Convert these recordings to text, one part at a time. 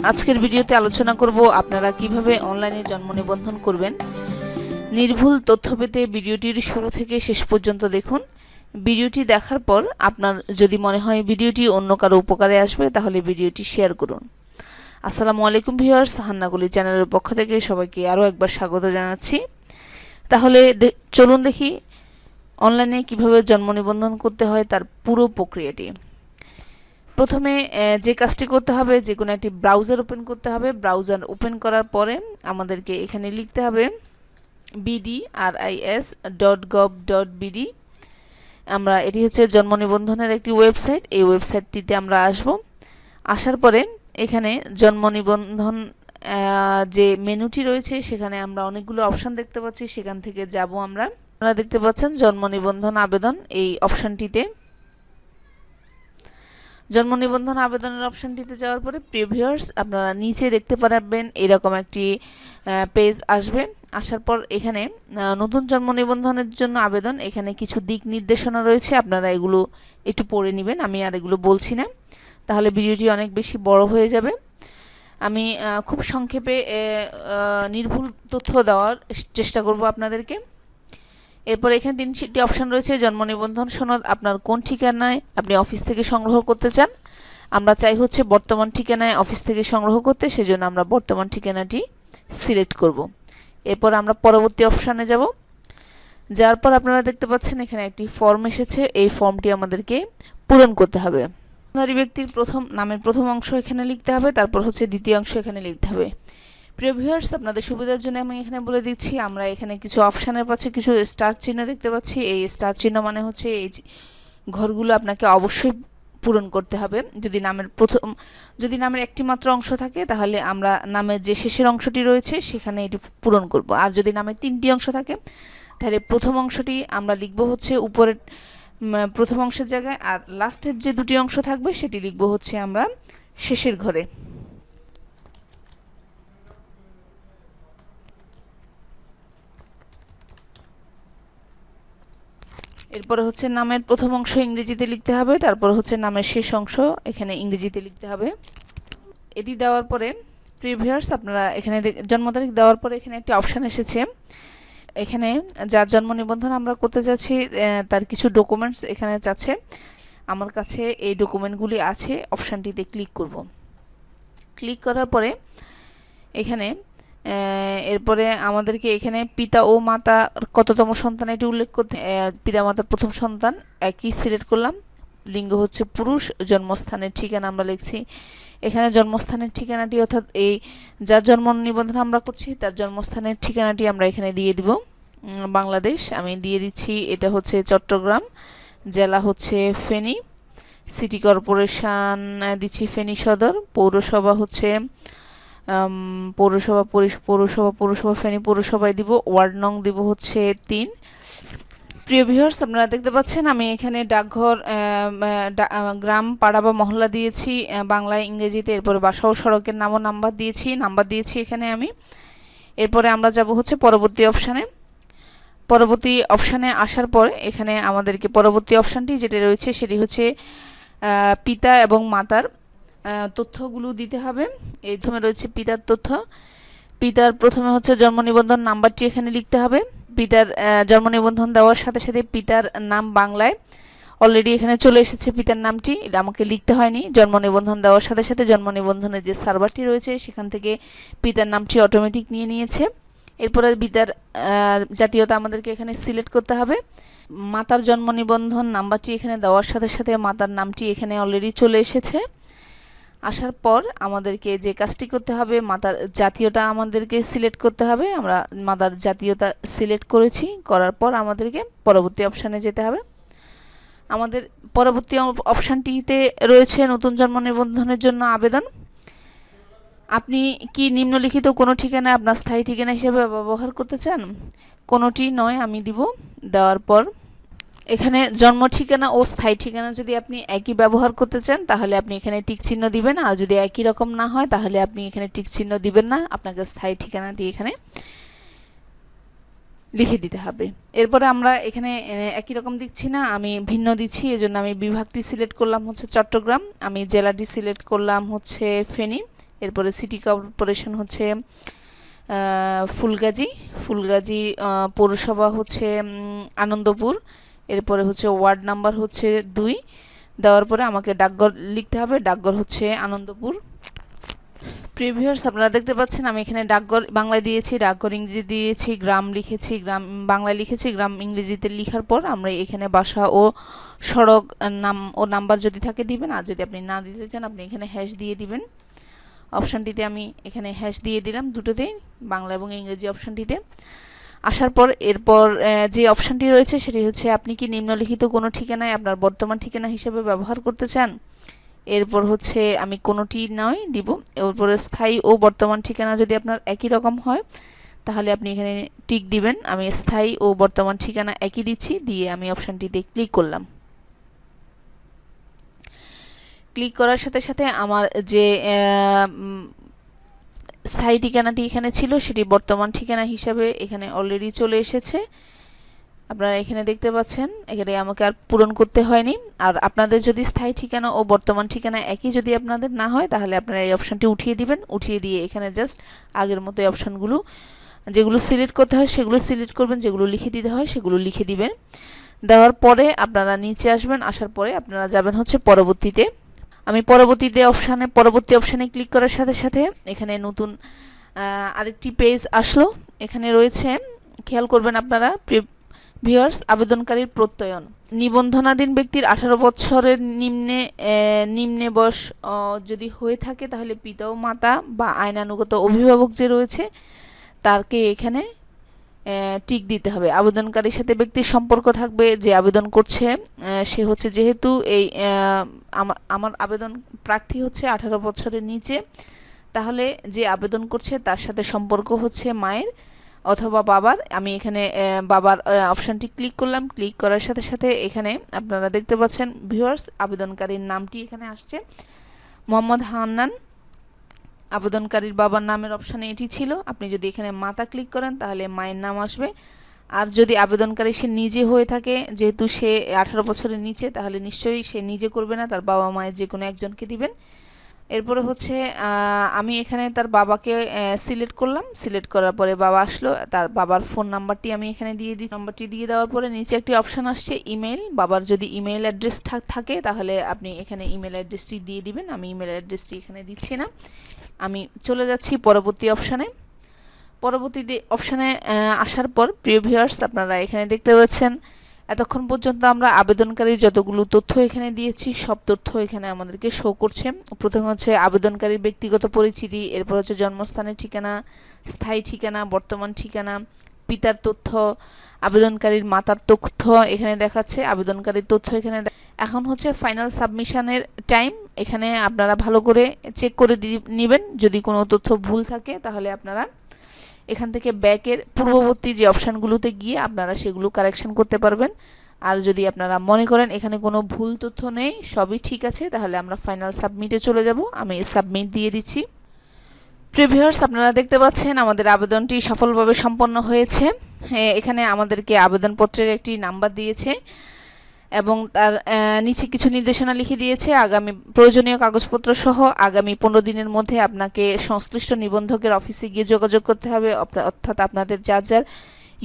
আজকের ভিডিওতে আলোচনা করব আপনারা কিভাবে অনলাইনে জন্ম নিবন্ধন করবেন। নির্ভুল তথ্য পেতে ভিডিওটির শুরু থেকে শেষ পর্যন্ত দেখুন। ভিডিওটি দেখার পর আপনার যদি মনে হয় ভিডিওটি অন্য কারো উপকারে আসবে তাহলে ভিডিওটি শেয়ার করুন। আসসালামু আলাইকুম ভিউয়ার্স, হান্নাগুলি চ্যানেলের পক্ষ থেকে সবাইকে আরও একবার স্বাগত জানাচ্ছি। তাহলে চলুন দেখি অনলাইনে কিভাবে জন্ম নিবন্ধন করতে হয় তার পুরো প্রক্রিয়াটি। প্রথমে যে কাজটি করতে হবে, যে কোনো একটি ব্রাউজার ওপেন করতে হবে। ব্রাউজার ওপেন করার পরে আমাদেরকে এখানে লিখতে হবে bdris.gov.bd। আমরা এটি হচ্ছে জন্ম নিবন্ধনের একটি ওয়েবসাইট। এই ওয়েবসাইটটিতে আমরা আসার পরে এখানে জন্ম নিবন্ধন যে মেনুটি রয়েছে সেখানে আমরা অনেকগুলো অপশান দেখতে পাচ্ছি, সেখান থেকে যাব আমরা। আপনারা দেখতে পাচ্ছেন জন্ম নিবন্ধন আবেদন, এই অপশানটিতে জন্ম নিবন্ধন আবেদনের অপশানটিতে যাওয়ার পরে প্রিভিয়ার্স আপনারা নিচে দেখতে পারবেন এরকম একটি পেজ আসবে। আসার পর এখানে নতুন জন্ম নিবন্ধনের জন্য আবেদন, এখানে কিছু দিক নির্দেশনা রয়েছে, আপনারা এগুলো একটু পড়ে নেবেন। আমি আর এগুলো বলছি না, তাহলে ভিডিওটি অনেক বেশি বড় হয়ে যাবে। আমি খুব সংক্ষেপে নির্ভুল তথ্য দেওয়ার চেষ্টা করব আপনাদেরকে। এরপর এখানে 3টি অপশান রয়েছে। জন্ম নিবন্ধন সনদ আপনার কোন ঠিকানায় আপনি অফিস থেকে সংগ্রহ করতে চান। আমরা চাই হচ্ছে বর্তমান ঠিকানায় অফিস থেকে সংগ্রহ করতে, সেজন্য আমরা বর্তমান ঠিকানাটি সিলেক্ট করব। এরপর আমরা পরবর্তী অপশানে যাব। যার পর আপনারা দেখতে পাচ্ছেন এখানে একটি ফর্ম এসেছে, এই ফর্মটি আমাদেরকে পূরণ করতে হবে। নারী ব্যক্তির নামের প্রথম অংশ এখানে লিখতে হবে, তারপর হচ্ছে দ্বিতীয় অংশ এখানে লিখতে হবে। প্রিয় ভিউয়ার্স, আপনাদের সুবিধার জন্য আমি এখানে বলে দিচ্ছি, আমরা এখানে কিছু অপশানের পাশে কিছু স্টার চিহ্ন দেখতে পাচ্ছি। এই স্টার চিহ্ন মানে হচ্ছে এই ঘরগুলো আপনাকে অবশ্যই পূরণ করতে হবে। যদি নামের একটি মাত্র অংশ থাকে তাহলে আমরা নামের যে শেষের অংশটি রয়েছে সেখানে এটি পূরণ করব। আর যদি নামের 3টি অংশ থাকে তাহলে প্রথম অংশটি আমরা লিখব হচ্ছে উপরের প্রথম অংশের জায়গায়, আর লাস্টের যে 2টি অংশ থাকবে সেটি লিখব হচ্ছে আমরা শেষের ঘরে। এরপরে হচ্ছে নামের প্রথম অংশ ইংরেজিতে লিখতে হবে, তারপর হচ্ছে নামের শেষ অংশ এখানে ইংরেজিতে লিখতে হবে। এটি দেওয়ার পরে প্রিভিয়ার্স আপনারা এখানে জন্ম তারিখ দেওয়ার পরে এখানে একটি অপশান এসেছে। এখানে যার জন্ম নিবন্ধন আমরা করতে যাচ্ছি তার কিছু ডকুমেন্টস এখানে চাচ্ছে। আমার কাছে এই ডকুমেন্টগুলি আছে, অপশানটিতে ক্লিক করব। ক্লিক করার পরে এখানে এরপরে আমাদেরকে এখানে পিতা ও মাতা কততম সন্তান এটি উল্লেখ করতে, পিতা মাতার প্রথম সন্তান একই সিলেক্ট করলাম। লিঙ্গ হচ্ছে পুরুষ, জন্মস্থানের ঠিকানা আমরা লিখছি। এখানে জন্মস্থানের ঠিকানাটি অর্থাৎ এই যার জন্ম নিবন্ধন আমরা করছি তার জন্মস্থানের ঠিকানাটি আমরা এখানে দিয়ে দিব বাংলাদেশ। আমি দিয়ে দিচ্ছি, এটা হচ্ছে চট্টগ্রাম, জেলা হচ্ছে ফেনী, সিটি কর্পোরেশন দিচ্ছি ফেনী সদর, পৌরসভা হচ্ছে পৌরসভা ফেনী পৌরসভায় দিব, ওয়ার্ড নং দিব হচ্ছে 3। প্রিয় ভিউয়ার্স, আপনারা দেখতে পাচ্ছেন আমি এখানে ডাকঘর, গ্রাম, পাড়া বা মহল্লা দিয়েছি বাংলায়, ইংরেজিতে। এরপরে বাসা ও সড়কের নাম ও নাম্বার দিয়েছি এখানে আমি। এরপরে আমরা যাব হচ্ছে পরবর্তী অপশানে আসার পর এখানে আমাদেরকে পরবর্তী অপশানটি যেটা রয়েছে সেটি হচ্ছে পিতা এবং মাতার তথ্যগুলো দিতে হবে। এই প্রথমে রয়েছে পিতার তথ্য। পিতার প্রথমে হচ্ছে জন্ম নিবন্ধন নাম্বারটি এখানে লিখতে হবে। পিতার জন্ম নিবন্ধন দেওয়ার সাথে সাথে পিতার নাম বাংলায় অলরেডি এখানে চলে এসেছে, পিতার নামটি এটা আমাকে লিখতে হয়নি। জন্ম নিবন্ধন দেওয়ার সাথে সাথে জন্ম নিবন্ধনের যে সার্ভারটি রয়েছে সেখান থেকে পিতার নামটি অটোমেটিক নিয়েছে। এরপরে পিতার জাতীয়তা আমাদেরকে এখানে সিলেক্ট করতে হবে। মাতার জন্ম নিবন্ধন নাম্বারটি এখানে দেওয়ার সাথে সাথে মাতার নামটি এখানে অলরেডি চলে এসেছে। আসার পর আমাদেরকে যে কাজটি করতে হবে, মাতার জাতীয়তা আমাদেরকে সিলেক্ট করতে হবে। আমরা মাতার জাতীয়তা সিলেক্ট করার পর আমাদেরকে পরবর্তী অপশানে যেতে হবে। আমাদের পরবর্তী অপশানটিতে রয়েছে নতুন জন্ম নিবন্ধনের জন্য আবেদন। আপনি কি নিম্নলিখিত কোনো ঠিকানা আপনার স্থায়ী ঠিকানা হিসেবে ব্যবহার করতে চান? কোনোটি নয় আমি দেওয়ার পর এখানে জন্ম ঠিকানা ও স্থায়ী ঠিকানা যদি আপনি একই ব্যবহার করতে চান তাহলে আপনি এখানে টিক চিহ্ন দিবেন, আর যদি একই রকম না হয় তাহলে আপনি এখানে টিক চিহ্ন দিবেন না, আপনাকে স্থায়ী ঠিকানাটি এখানে লিখে দিতে হবে। এরপরে আমরা এখানে একই রকম দিচ্ছি না, আমি ভিন্ন দিচ্ছি, এজন্য আমি বিভাগটি সিলেক্ট করলাম হচ্ছে চট্টগ্রাম, আমি জেলাটি সিলেক্ট করলাম হচ্ছে ফেনী, এরপরে সিটি কর্পোরেশন হচ্ছে ফুলগাজী পৌরসভা হচ্ছে আনন্দপুর। এরপরে হচ্ছে ওয়ার্ড নাম্বার হচ্ছে 2 দেওয়ার পরে আমাকে ডাকঘর লিখতে হবে, ডাকঘর হচ্ছে আনন্দপুর। প্রিভিয়ার্স আপনারা দেখতে পাচ্ছেন আমি এখানে ডাকঘর বাংলায় দিয়েছি, ডাকঘর ইংরেজি দিয়েছি, গ্রাম লিখেছি, গ্রাম বাংলায় লিখেছি, গ্রাম ইংরেজিতে লেখার পর আমরা এখানে বাসা ও সড়ক নাম ও নাম্বার যদি থাকে দিবেন, আর যদি আপনি না দিতে চান আপনি এখানে হ্যাশ দিয়ে দিবেন। অপশানটিতে আমি এখানে হ্যাশ দিয়ে দিলাম, দুটোতেই বাংলা এবং ইংরেজি অপশানটিতে। আসার পর এরপর যে অপশানটি রয়েছে সেটি হচ্ছে আপনি কি নিম্নলিখিত কোনো ঠিকানায় আপনার বর্তমান ঠিকানা হিসেবে ব্যবহার করতে চান। এরপর হচ্ছে আমি কোনোটি নয় দিব। এরপরে স্থায়ী ও বর্তমান ঠিকানা যদি আপনার একই রকম হয় তাহলে আপনি এখানে টিক দিবেন। আমি স্থায়ী ও বর্তমান ঠিকানা একই দিচ্ছি, দিয়ে আমি অপশানটিতে ক্লিক করলাম। ক্লিক করার সাথে সাথে আমার যে স্থায়ী ঠিকানাটি এখানে ছিল সেটি বর্তমান ঠিকানা হিসাবে এখানে অলরেডি চলে এসেছে। আপনারা এখানে দেখতে পাচ্ছেন, এখানে আমাকে আর পূরণ করতে হয়নি। আর আপনাদের যদি স্থায়ী ঠিকানা ও বর্তমান ঠিকানা একই যদি আপনাদের না হয় তাহলে আপনারা এই অপশানটি উঠিয়ে দিবেন। উঠিয়ে দিয়ে এখানে জাস্ট আগের মতো এই অপশানগুলো যেগুলো সিলেক্ট করতে হয় সেগুলো সিলেক্ট করবেন, যেগুলো লিখে দিতে হয় সেগুলো লিখে দিবেন। দেওয়ার পরে আপনারা নিচে আসবেন, আসার পরে আপনারা যাবেন হচ্ছে পরবর্তীতে। আমি পরবর্তী অপশানে ক্লিক করার সাথে সাথে এখানে নতুন আরেকটি পেজ আসলো। এখানে রয়েছে, খেয়াল করবেন আপনারা ভিউয়ার্স, আবেদনকারীর প্রত্যয়ন। নিবন্ধনাধীন ব্যক্তির 18 বছরের নিম্নে বয়স যদি হয়ে থাকে তাহলে পিতা ও মাতা বা আইনানুগত অভিভাবক যে রয়েছে তাকে এখানে টিক দিতে হবে। আবেদনকারীর সাথে ব্যক্তির সম্পর্ক থাকবে, যে আবেদন করছে সে হচ্ছে, যেহেতু এই আমার আবেদন প্রার্থী হচ্ছে 18 বছরের নিচে, তাহলে যে আবেদন করছে তার সাথে সম্পর্ক হচ্ছে মায়ের অথবা বাবার। আমি এখানে বাবার অপশানটি ক্লিক করলাম। ক্লিক করার সাথে সাথে এখানে আপনারা দেখতে পাচ্ছেন ভিউয়ার্স, আবেদনকারীর নামটি এখানে আসছে মোহাম্মদ হান্নান। আবেদনকারীর বাবার নামের অপশানে এটি ছিল। আপনি যদি এখানে মাতা ক্লিক করেন তাহলে মায়ের নাম আসবে। আর যদি আবেদনকারী সে নিজে হয়ে থাকে, যেহেতু সে 18 বছরের নিচে, তাহলে নিশ্চয়ই সে নিজে করবে না, তার বাবা মায়ের যে কোনো একজনকে দিবেন। এরপরে হচ্ছে আমি এখানে তার বাবাকে সিলেক্ট করলাম। সিলেক্ট করার পরে বাবা আসলো, তার বাবার ফোন নাম্বারটি আমি এখানে দিয়ে দিই। নাম্বারটি দিয়ে দেওয়ার পরে নিচে একটি অপশান আসছে ইমেল। বাবার যদি ইমেল অ্যাড্রেস থাকে তাহলে আপনি এখানে ইমেল অ্যাড্রেসটি দিয়ে দিবেন। আমি ইমেল অ্যাড্রেসটি এখানে দিচ্ছি না। আমি চলে যাচ্ছি পরবর্তী অপশানে। পরবর্তী অপশানে আসার পর প্রিয় ভিউয়ার্স আপনারা এখানে দেখতে পাচ্ছেন এতক্ষণ পর্যন্ত আমরা আবেদনকারীর যতগুলো তথ্য এখানে দিয়েছি সব তথ্য এখানে আমাদেরকে শো করছে। প্রথমে হচ্ছে আবেদনকারীর ব্যক্তিগত পরিচিতি, এরপর হচ্ছে জন্মস্থানের ঠিকানা, স্থায়ী ঠিকানা, বর্তমান ঠিকানা, পিতার তথ্য, আবেদনকারীর মাতার তথ্য এখানে দেখাচ্ছে, আবেদনকারীর তথ্য এখানে। এখন হচ্ছে ফাইনাল সাবমিশনের টাইম। এখানে আপনারা ভালো করে চেক করে নেবেন, যদি কোনো তথ্য ভুল থাকে তাহলে আপনারা এখান থেকে ব্যাকের পূর্ববর্তী যে অপশানগুলোতে গিয়ে আপনারা সেগুলো কারেকশন করতে পারবেন। আর যদি আপনারা মনে করেন এখানে কোনো ভুল তথ্য নেই, সবই ঠিক আছে, তাহলে আমরা ফাইনাল সাবমিটে চলে যাব। আমি সাবমিট দিয়ে দিচ্ছি। প্রিভিউয়ার্স আপনারা দেখতে পাচ্ছেন আমাদের আবেদনটি সফলভাবে সম্পন্ন হয়েছে। এখানে আমাদেরকে আবেদনপত্রের একটি নাম্বার দিয়েছে এবং তার নিচে কিছু নির্দেশনা লিখে দিয়েছে। আগামী প্রয়োজনীয় কাগজপত্র সহ আগামী 15 দিনের মধ্যে আপনাকে সংশ্লিষ্ট নিবন্ধকের অফিসে গিয়ে যোগাযোগ করতে হবে, অর্থাৎ আপনাদের যার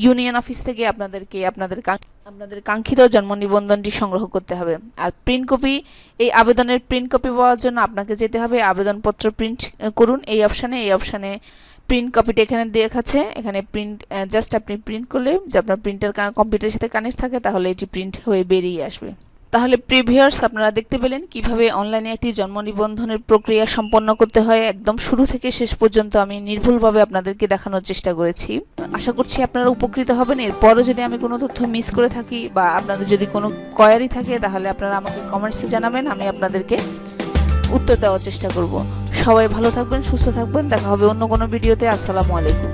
ইউনিয়ন অফিস থেকে আপনাদের কাঙ্ক্ষিত জন্ম নিবন্ধনটি সংগ্রহ করতে হবে। আর প্রিন্ট কপি, এই আবেদনের প্রিন্ট কপি পাওয়ার জন্য আপনাকে যেতে হবে আবেদনপত্র প্রিন্ট করুন এই অপশানে প্রিন্ট কপিটা এখানে দেখাচ্ছে। এখানে প্রিন্ট জাস্ট আপনি প্রিন্ট করলে, যে আপনার প্রিন্টার কম্পিউটারের সাথে কানেক্ট থাকে, তাহলে এটি প্রিন্ট হয়ে বেরিয়ে আসবে। তাহলে প্রিভিউয়ার্স আপনারা দেখতে পেলেন কিভাবে অনলাইনে একটি জন্ম নিবন্ধনের প্রক্রিয়া সম্পন্ন করতে হয়। একদম শুরু থেকে শেষ পর্যন্ত আমি নির্ভুলভাবে আপনাদেরকে দেখানোর চেষ্টা করেছি। আশা করছি আপনারা উপকৃত হবেন। এরপরও যদি আমি কোনো তথ্য মিস করে থাকি বা আপনাদের যদি কোনো কোয়ারি থাকে তাহলে আপনারা আমাকে কমেন্টসে জানাবেন, আমি আপনাদেরকে উত্তর দেওয়ার চেষ্টা করব। সবাই ভালো থাকবেন, সুস্থ থাকবেন। দেখা হবে অন্য কোনো ভিডিওতে। আসসালামু আলাইকুম।